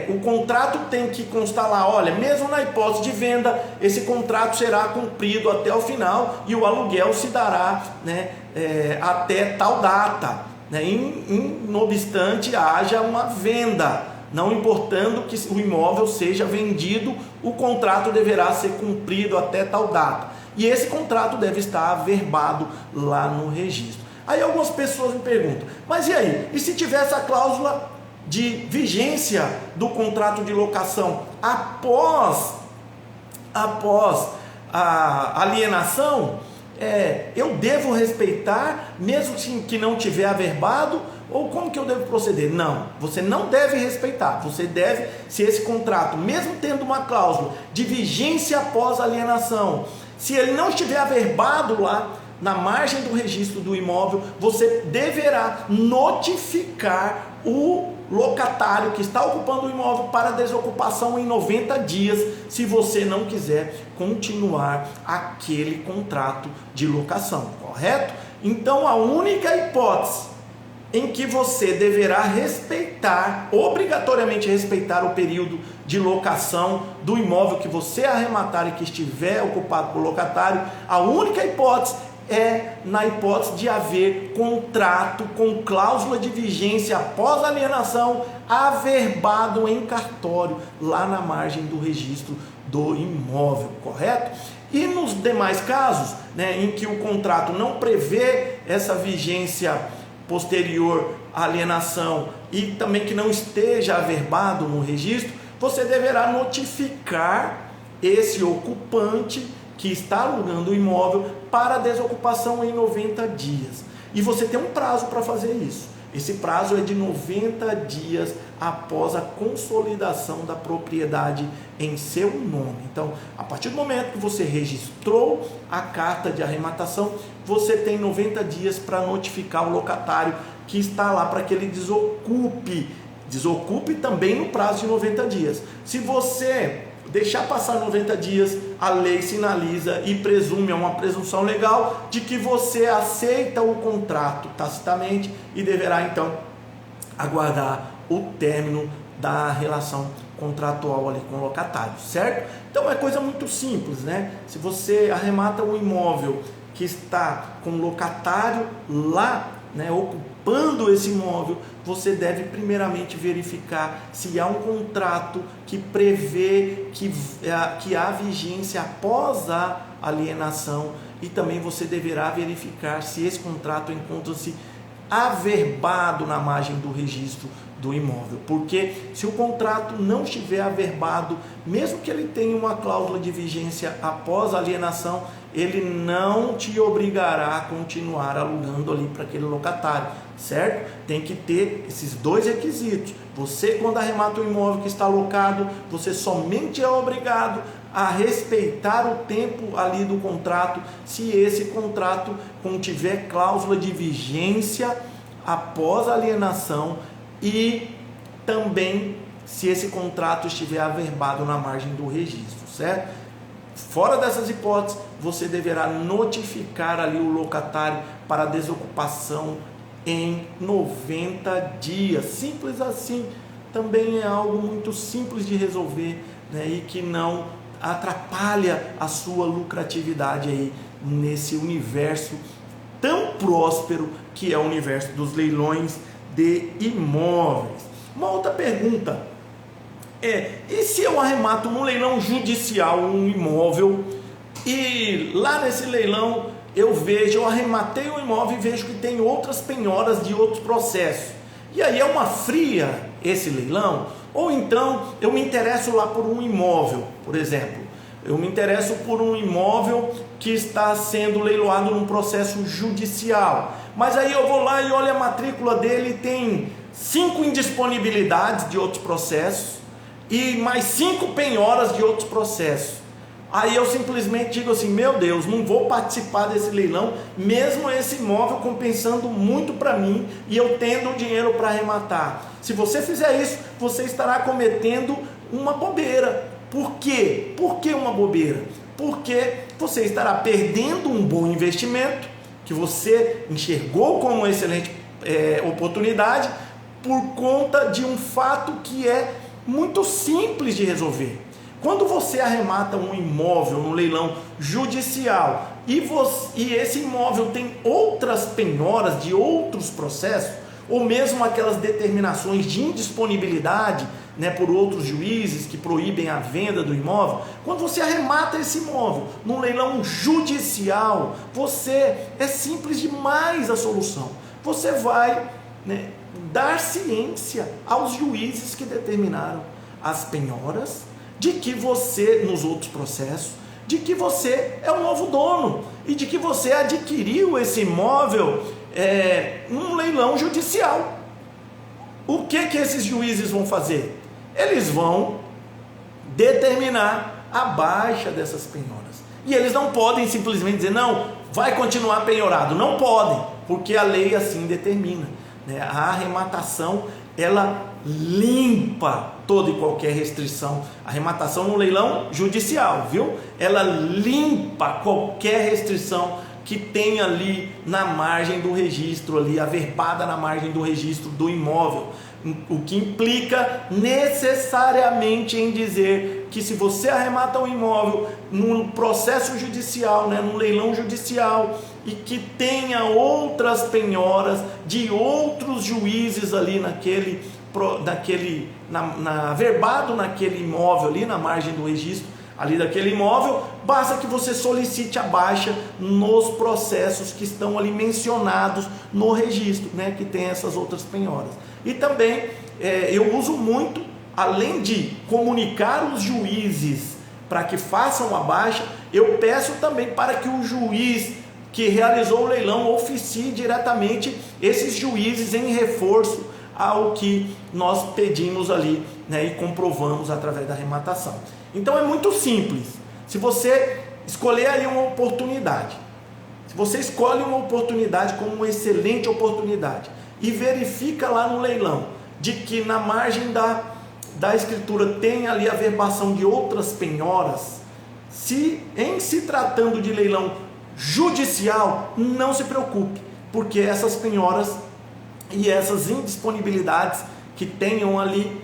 o contrato tem que constar lá, olha, mesmo na hipótese de venda, esse contrato será cumprido até o final e o aluguel se dará, né, até tal data, né, não obstante haja uma venda. Não importando que o imóvel seja vendido, o contrato deverá ser cumprido até tal data. E esse contrato deve estar averbado lá no registro. Aí algumas pessoas me perguntam, mas e aí? E se tiver essa cláusula de vigência do contrato de locação após a alienação, eu devo respeitar, mesmo que não tiver averbado, ou como que eu devo proceder? Não, você não deve respeitar, você deve, se esse contrato, mesmo tendo uma cláusula de vigência após alienação, se ele não estiver averbado lá na margem do registro do imóvel, você deverá notificar o locatário que está ocupando o imóvel para desocupação em 90 dias, se você não quiser continuar aquele contrato de locação, correto? Então a única hipótese em que você deverá respeitar, obrigatoriamente respeitar o período de locação do imóvel que você arrematar e que estiver ocupado por locatário, a única hipótese é na hipótese de haver contrato com cláusula de vigência após alienação averbado em cartório, lá na margem do registro do imóvel, correto? E nos demais casos, em que o contrato não prevê essa vigência posterior à alienação e também que não esteja averbado no registro, você deverá notificar esse ocupante que está alugando o imóvel para desocupação em 90 dias. E você tem um prazo para fazer isso. Esse prazo é de 90 dias após a consolidação da propriedade em seu nome. Então, a partir do momento que você registrou a carta de arrematação, você tem 90 dias para notificar o locatário que está lá para que ele desocupe. Desocupe também no prazo de 90 dias. Se você deixar passar 90 dias, a lei sinaliza e presume, é uma presunção legal, de que você aceita o contrato tacitamente e deverá então aguardar o término da relação contratual ali com o locatário, certo? Então é coisa muito simples, né? Se você arremata um imóvel que está com o locatário lá, ocupando esse imóvel, você deve primeiramente verificar se há um contrato que prevê que há vigência após a alienação, e também você deverá verificar se esse contrato encontra-se averbado na margem do registro do imóvel, porque se o contrato não estiver averbado, mesmo que ele tenha uma cláusula de vigência após a alienação, ele não te obrigará a continuar alugando ali para aquele locatário, certo? Tem que ter esses dois requisitos. Você, quando arremata o imóvel que está alocado, você somente é obrigado a respeitar o tempo ali do contrato, se esse contrato contiver cláusula de vigência após a alienação e também se esse contrato estiver averbado na margem do registro, certo? Fora dessas hipóteses, você deverá notificar ali o locatário para a desocupação em 90 dias. Simples assim, também é algo muito simples de resolver, e que não atrapalha a sua lucratividade aí nesse universo tão próspero que é o universo dos leilões de imóveis. Uma outra pergunta e se eu arremato num leilão judicial um imóvel e lá nesse leilão eu arrematei o imóvel e vejo que tem outras penhoras de outros processos, e aí é uma fria esse leilão? Ou então eu me interesso lá por um imóvel, por exemplo, eu me interesso por um imóvel que está sendo leiloado num processo judicial, mas aí eu vou lá e olho a matrícula dele, tem 5 indisponibilidades de outros processos e mais 5 penhoras de outros processos. Aí eu simplesmente digo assim: meu Deus, não vou participar desse leilão, mesmo esse imóvel compensando muito para mim e eu tendo dinheiro para arrematar. Se você fizer isso, você estará cometendo uma bobeira. Por quê? Por que uma bobeira? Porque você estará perdendo um bom investimento que você enxergou como uma excelente oportunidade por conta de um fato que é muito simples de resolver. Quando você arremata um imóvel no leilão judicial e esse imóvel tem outras penhoras de outros processos, ou mesmo aquelas determinações de indisponibilidade, por outros juízes que proíbem a venda do imóvel, quando você arremata esse imóvel num leilão judicial, é simples demais a solução. Você vai dar ciência aos juízes que determinaram as penhoras, de que você, nos outros processos, de que você é o novo dono e de que você adquiriu esse imóvel num leilão judicial. O que esses juízes vão fazer? Eles vão determinar a baixa dessas penhoras. E eles não podem simplesmente dizer: não, vai continuar penhorado. Não podem, porque a lei assim determina. A arrematação, ela limpa toda e qualquer restrição. Arrematação no leilão judicial, viu? Ela limpa qualquer restrição que tem ali na margem do registro, ali averbada na margem do registro do imóvel, o que implica necessariamente em dizer que se você arremata um imóvel num processo judicial, né, num leilão judicial, e que tenha outras penhoras de outros juízes ali averbado naquele imóvel ali na margem do registro ali daquele imóvel, basta que você solicite a baixa nos processos que estão ali mencionados no registro, né, que tem essas outras penhoras. E também eu uso muito, além de comunicar os juízes para que façam a baixa, eu peço também para que o juiz que realizou o leilão oficie diretamente esses juízes em reforço ao que nós pedimos ali, né, e comprovamos através da arrematação. Então é muito simples. Se você escolher aí uma oportunidade, se você escolhe uma oportunidade como uma excelente oportunidade e verifica lá no leilão de que na margem da escritura tem ali a averbação de outras penhoras, em se tratando de leilão judicial, não se preocupe, porque essas penhoras e essas indisponibilidades que tenham ali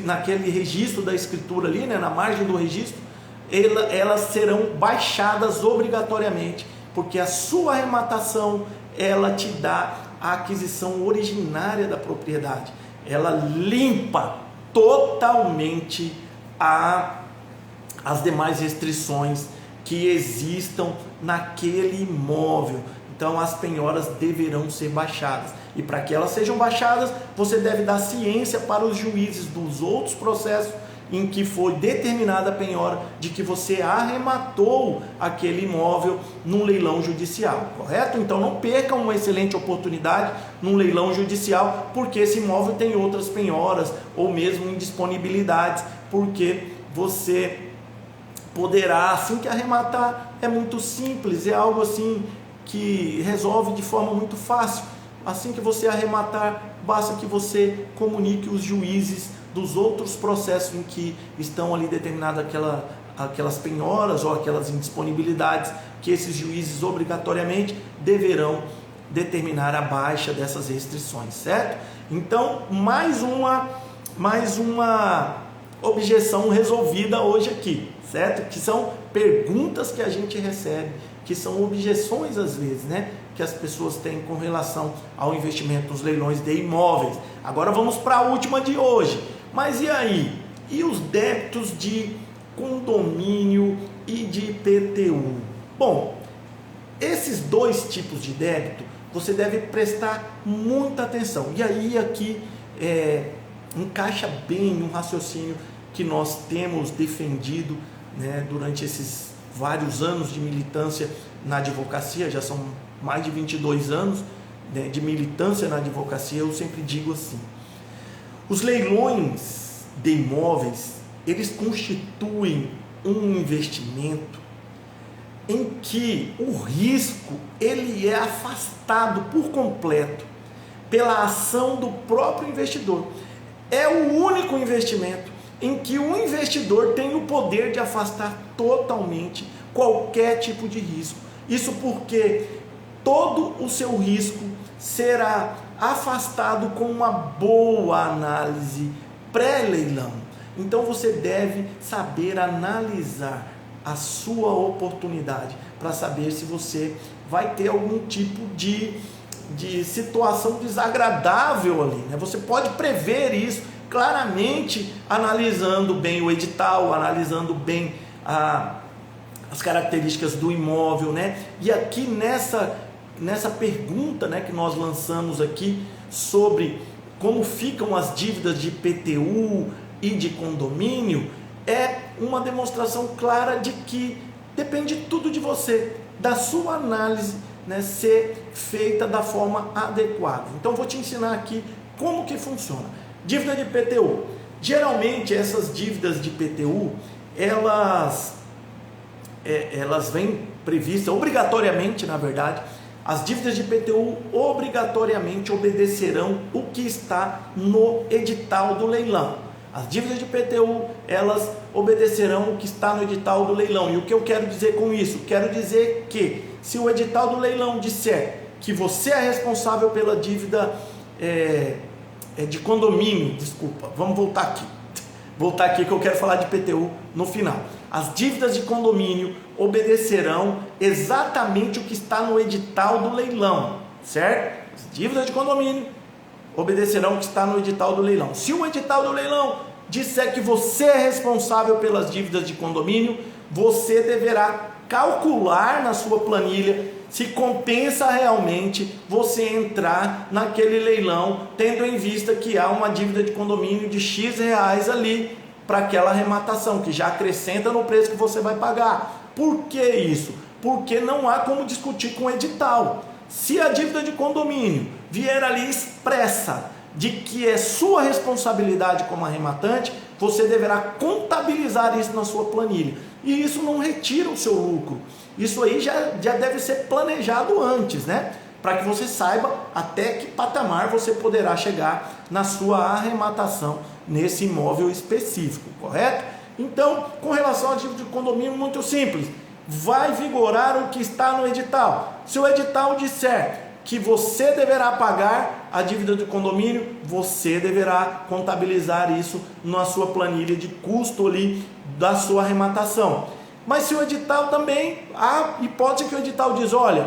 naquele registro da escritura ali, né, na margem do registro, elas serão baixadas obrigatoriamente, porque a sua arrematação, ela te dá a aquisição originária da propriedade, ela limpa totalmente as demais restrições que existam naquele imóvel. Então as penhoras deverão ser baixadas, e para que elas sejam baixadas, você deve dar ciência para os juízes dos outros processos em que foi determinada a penhora, de que você arrematou aquele imóvel num leilão judicial, correto? Então não perca uma excelente oportunidade num leilão judicial, porque esse imóvel tem outras penhoras, ou mesmo indisponibilidades, porque você poderá, assim que arrematar, é muito simples, é algo assim que resolve de forma muito fácil. Assim que você arrematar, basta que você comunique os juízes dos outros processos em que estão ali determinadas aquelas penhoras ou aquelas indisponibilidades, que esses juízes obrigatoriamente deverão determinar a baixa dessas restrições, certo? Então, mais uma objeção resolvida hoje aqui, certo? Que são perguntas que a gente recebe, que são objeções às vezes, né, que as pessoas têm com relação ao investimento nos leilões de imóveis. Agora vamos para a última de hoje. Mas e aí? E os débitos de condomínio e de IPTU? Bom, esses dois tipos de débito você deve prestar muita atenção. E aí aqui encaixa bem um raciocínio que nós temos defendido, né, durante esses vários anos de militância na advocacia. Já são mais de 22 anos, né, de militância na advocacia. Eu sempre digo assim: os leilões de imóveis, eles constituem um investimento em que o risco ele é afastado por completo pela ação do próprio investidor. É o único investimento em que o investidor tem o poder de afastar totalmente qualquer tipo de risco. Isso porque todo o seu risco será afastado com uma boa análise pré-leilão. Então você deve saber analisar a sua oportunidade para saber se você vai ter algum tipo de situação desagradável ali, né? Você pode prever isso claramente analisando bem o edital, analisando bem as características do imóvel, né? E aqui nessa pergunta, né, que nós lançamos aqui sobre como ficam as dívidas de IPTU e de condomínio, é uma demonstração clara de que depende tudo de você, da sua análise, né, ser feita da forma adequada. Então vou te ensinar aqui como que funciona. Dívida de IPTU. Geralmente essas dívidas de IPTU, elas vêm previstas, obrigatoriamente na verdade, As dívidas de IPTU obrigatoriamente obedecerão o que está no edital do leilão. As dívidas de IPTU, elas obedecerão o que está no edital do leilão. E o que eu quero dizer com isso? Quero dizer que se o edital do leilão disser que você é responsável pela dívida de condomínio, desculpa, vamos voltar aqui que eu quero falar de IPTU no final. As dívidas de condomínio obedecerão exatamente o que está no edital do leilão, certo? As dívidas de condomínio obedecerão o que está no edital do leilão. Se o edital do leilão disser que você é responsável pelas dívidas de condomínio, você deverá calcular na sua planilha se compensa realmente você entrar naquele leilão, tendo em vista que há uma dívida de condomínio de X reais ali para aquela arrematação, que já acrescenta no preço que você vai pagar. Por que isso? Porque não há como discutir com o edital. Se a dívida de condomínio vier ali expressa de que é sua responsabilidade como arrematante, você deverá contabilizar isso na sua planilha. E isso não retira o seu lucro. Isso aí já deve ser planejado antes, né? Para que você saiba até que patamar você poderá chegar na sua arrematação nesse imóvel específico, correto? Então, com relação à dívida de condomínio, muito simples. Vai vigorar o que está no edital. Se o edital disser que você deverá pagar a dívida de condomínio, você deverá contabilizar isso na sua planilha de custo ali da sua arrematação. Mas se o edital também, a hipótese que o edital diz, olha,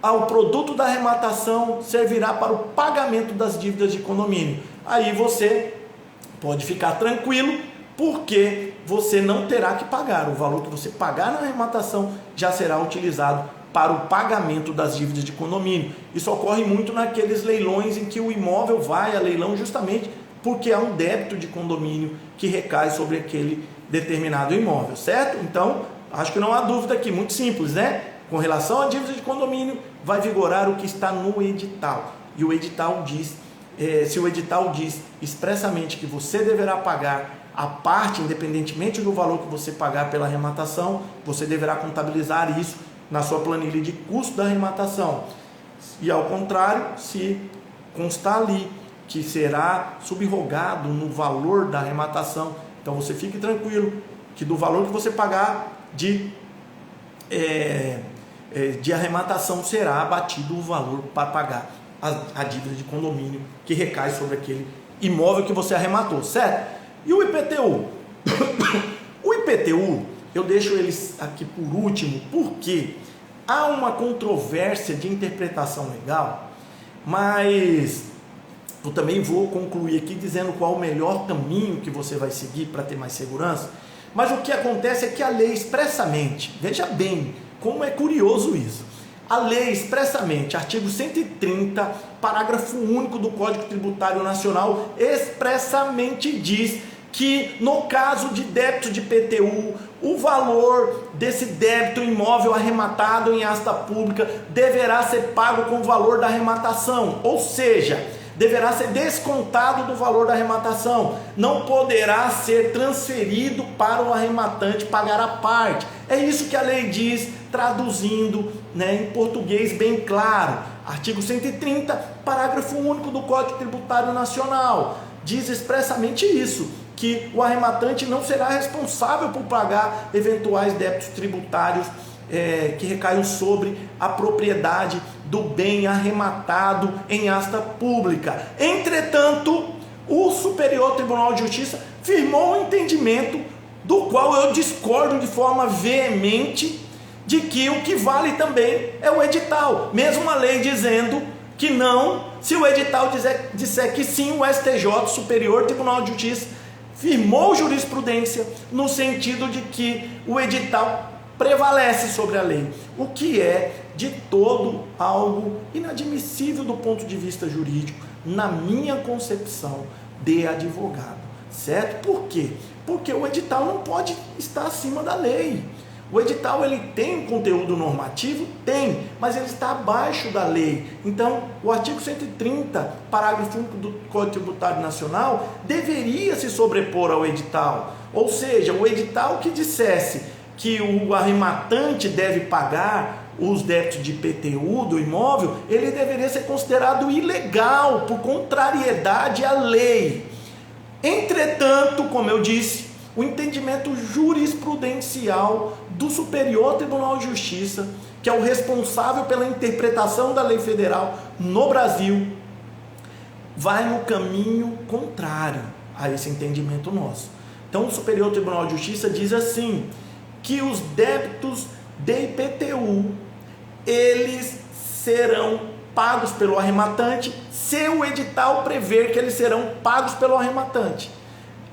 o produto da arrematação servirá para o pagamento das dívidas de condomínio, aí você pode ficar tranquilo, porque você não terá que pagar. O valor que você pagar na arrematação já será utilizado para o pagamento das dívidas de condomínio. Isso ocorre muito naqueles leilões em que o imóvel vai a leilão justamente porque há um débito de condomínio que recai sobre aquele determinado imóvel, certo? Então, acho que não há dúvida aqui, muito simples, né? Com relação à dívida de condomínio, vai vigorar o que está no edital. E o edital diz, se o edital diz expressamente que você deverá pagar a parte, independentemente do valor que você pagar pela arrematação, você deverá contabilizar isso na sua planilha de custo da arrematação. E ao contrário, se constar ali que será subrogado no valor da arrematação, então você fique tranquilo que do valor que você pagar de arrematação será abatido o valor para pagar a dívida de condomínio que recai sobre aquele imóvel que você arrematou, certo? E o IPTU? O IPTU, eu deixo eles aqui por último, porque há uma controvérsia de interpretação legal, mas eu também vou concluir aqui dizendo qual o melhor caminho que você vai seguir para ter mais segurança. Mas o que acontece é que a lei expressamente, veja bem como é curioso isso, a lei expressamente, artigo 130, parágrafo único do Código Tributário Nacional, expressamente diz que no caso de débito de IPTU, o valor desse débito imóvel arrematado em asta pública deverá ser pago com o valor da arrematação, ou seja, deverá ser descontado do valor da arrematação, não poderá ser transferido para o arrematante pagar a parte. É isso que a lei diz, traduzindo, em português bem claro. Artigo 130, parágrafo único do Código Tributário Nacional, diz expressamente isso, que o arrematante não será responsável por pagar eventuais débitos tributários que recaiam sobre a propriedade do bem arrematado em asta pública. Entretanto, o Superior Tribunal de Justiça firmou um entendimento do qual eu discordo de forma veemente, de que o que vale também é o edital, mesmo a lei dizendo que não. Se o edital disser que sim, o STJ, Superior Tribunal de Justiça, firmou jurisprudência no sentido de que o edital prevalece sobre a lei, o que é de todo algo inadmissível do ponto de vista jurídico, na minha concepção de advogado, certo? Por quê? Porque o edital não pode estar acima da lei. O edital, ele tem um conteúdo normativo? Tem, mas ele está abaixo da lei. Então, o artigo 130, parágrafo 1 do Código Tributário Nacional, deveria se sobrepor ao edital. Ou seja, o edital que dissesse que o arrematante deve pagar os débitos de IPTU do imóvel, ele deveria ser considerado ilegal por contrariedade à lei. Entretanto, como eu disse, o entendimento jurisprudencial do Superior Tribunal de Justiça, que é o responsável pela interpretação da lei federal no Brasil, vai no caminho contrário a esse entendimento nosso. Então, o Superior Tribunal de Justiça diz assim, que os débitos de IPTU, eles serão pagos pelo arrematante se o edital prever que eles serão pagos pelo arrematante.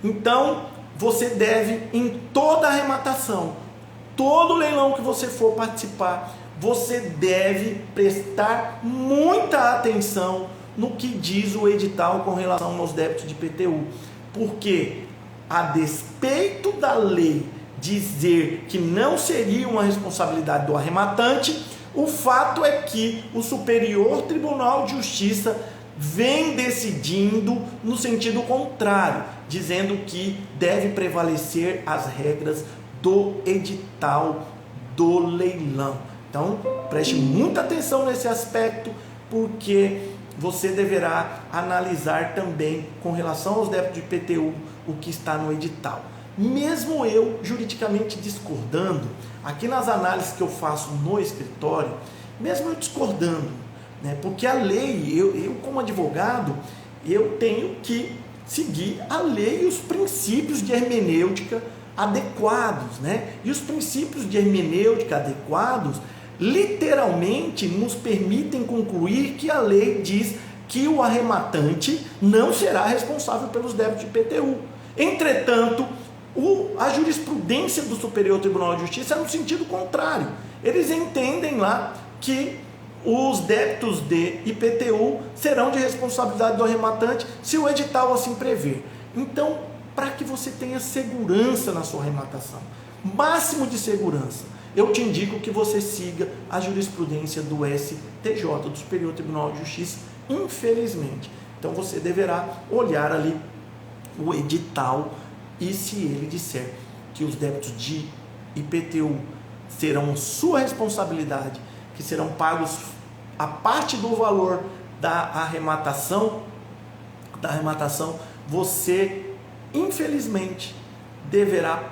Então, você deve, em toda arrematação, todo leilão que você for participar, você deve prestar muita atenção no que diz o edital com relação aos débitos de IPTU. Porque, a despeito da lei dizer que não seria uma responsabilidade do arrematante, o fato é que o Superior Tribunal de Justiça vem decidindo no sentido contrário, dizendo que deve prevalecer as regras do edital do leilão. Então, preste muita atenção nesse aspecto, porque você deverá analisar também, com relação aos débitos de IPTU, o que está no edital. Mesmo eu, juridicamente discordando, aqui nas análises que eu faço no escritório, mesmo eu discordando, né, porque a lei, eu como advogado, eu tenho que seguir a lei e os princípios de hermenêutica adequados, né? E os princípios de hermenêutica adequados literalmente nos permitem concluir que a lei diz que o arrematante não será responsável pelos débitos de IPTU. Entretanto, a jurisprudência do Superior Tribunal de Justiça é no sentido contrário. Eles entendem lá que os débitos de IPTU serão de responsabilidade do arrematante se o edital assim prever. Então, para que você tenha segurança na sua arrematação, máximo de segurança, eu te indico que você siga a jurisprudência do STJ, do Superior Tribunal de Justiça, infelizmente. Então você deverá olhar ali o edital e se ele disser que os débitos de IPTU serão sua responsabilidade, que serão pagos a parte do valor da arrematação, você, infelizmente, deverá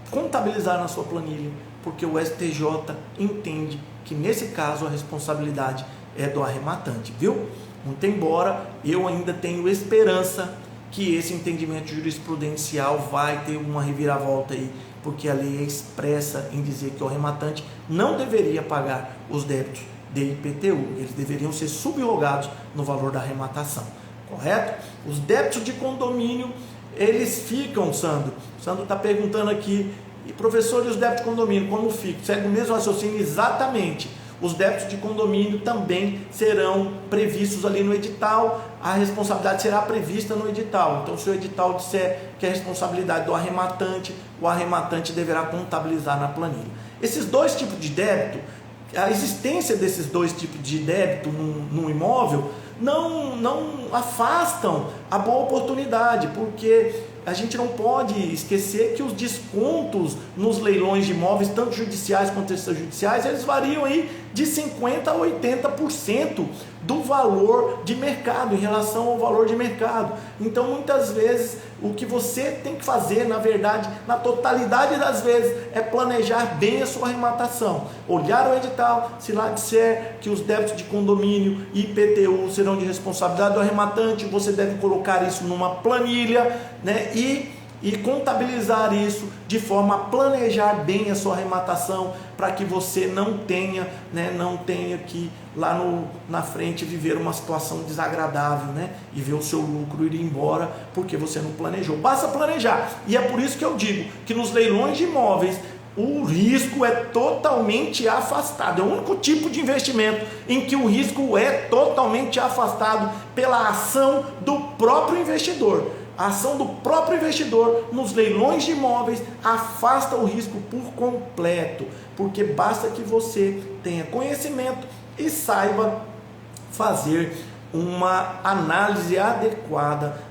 contabilizar na sua planilha, porque o STJ entende que nesse caso a responsabilidade é do arrematante, viu? Muito embora eu ainda tenho esperança que esse entendimento jurisprudencial vai ter uma reviravolta aí, porque a lei é expressa em dizer que o arrematante não deveria pagar os débitos de IPTU, eles deveriam ser subrogados no valor da arrematação, correto? Os débitos de condomínio, eles ficam, Sandro está perguntando aqui, e professor, e os débitos de condomínio, como ficam? Segue o mesmo raciocínio? Exatamente. Os débitos de condomínio também serão previstos ali no edital, a responsabilidade será prevista no edital. Então, se o edital disser que é responsabilidade do arrematante, o arrematante deverá contabilizar na planilha. Esses dois tipos de débito, a existência desses dois tipos de débito num imóvel, não afastam a boa oportunidade, porque a gente não pode esquecer que os descontos nos leilões de imóveis, tanto judiciais quanto extrajudiciais, eles variam aí de 50% a 80% do valor de mercado, em relação ao valor de mercado. Então, muitas vezes, o que você tem que fazer, na verdade, na totalidade das vezes, é planejar bem a sua arrematação. Olhar o edital, se lá disser que os débitos de condomínio e IPTU serão de responsabilidade do arrematante, você deve colocar isso numa planilha, né? E contabilizar isso de forma a planejar bem a sua arrematação, para que você não tenha que lá na frente viver uma situação desagradável, né? E ver o seu lucro ir embora porque você não planejou. Basta planejar. E é por isso que eu digo que nos leilões de imóveis o risco é totalmente afastado. É o único tipo de investimento em que o risco é totalmente afastado pela ação do próprio investidor. A ação do próprio investidor nos leilões de imóveis afasta o risco por completo, porque basta que você tenha conhecimento e saiba fazer uma análise adequada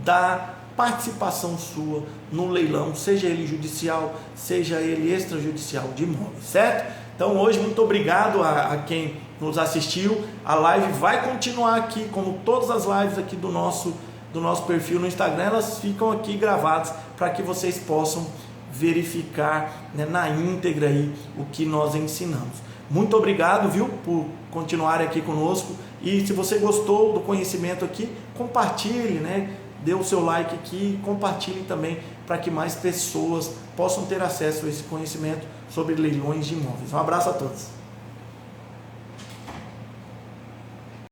da participação sua no leilão, seja ele judicial, seja ele extrajudicial de imóveis, certo? Então hoje, muito obrigado a quem nos assistiu. A live vai continuar aqui, como todas as lives aqui do nosso perfil no Instagram, elas ficam aqui gravadas para que vocês possam verificar, né, na íntegra aí o que nós ensinamos. Muito obrigado, viu, por continuar aqui conosco. E se você gostou do conhecimento aqui, compartilhe, né? Dê o seu like aqui e compartilhe também para que mais pessoas possam ter acesso a esse conhecimento sobre leilões de imóveis. Um abraço a todos.